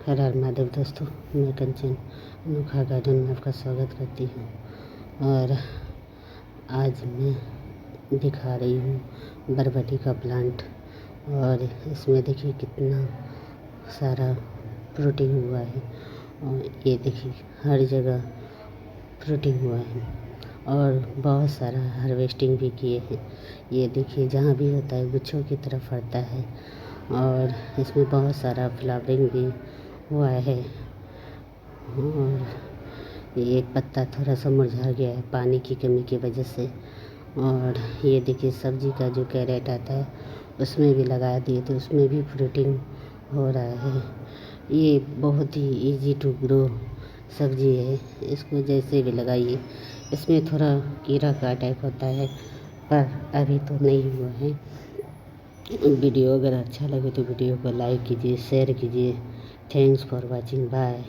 हर हर महादेव दोस्तों, मैं कंचन अनोखा गार्डन में आपका स्वागत करती हूँ। और आज मैं दिखा रही हूँ बरबटी का प्लांट। और इसमें देखिए कितना सारा फ्रूटिंग हुआ है। और ये देखिए हर जगह फ्रूटिंग हुआ है और बहुत सारा हार्वेस्टिंग भी किए हैं। ये देखिए जहाँ भी होता है गुच्छों की तरह फरता है और इसमें बहुत सारा फ्लावरिंग भी हुआ है। और ये एक पत्ता थोड़ा सा मुरझा गया है पानी की कमी की वजह से। और ये देखिए सब्जी का जो कैरेट आता है उसमें भी लगा दिए तो उसमें भी फ्रूटिंग हो रहा है। ये बहुत ही इजी टू ग्रो सब्जी है, इसको जैसे भी लगाइए। इसमें थोड़ा कीड़ा का अटैक होता है पर अभी तो नहीं हुआ है। वीडियो अगर अच्छा लगे तो वीडियो को लाइक कीजिए, शेयर कीजिए। Thanks for watching, bye.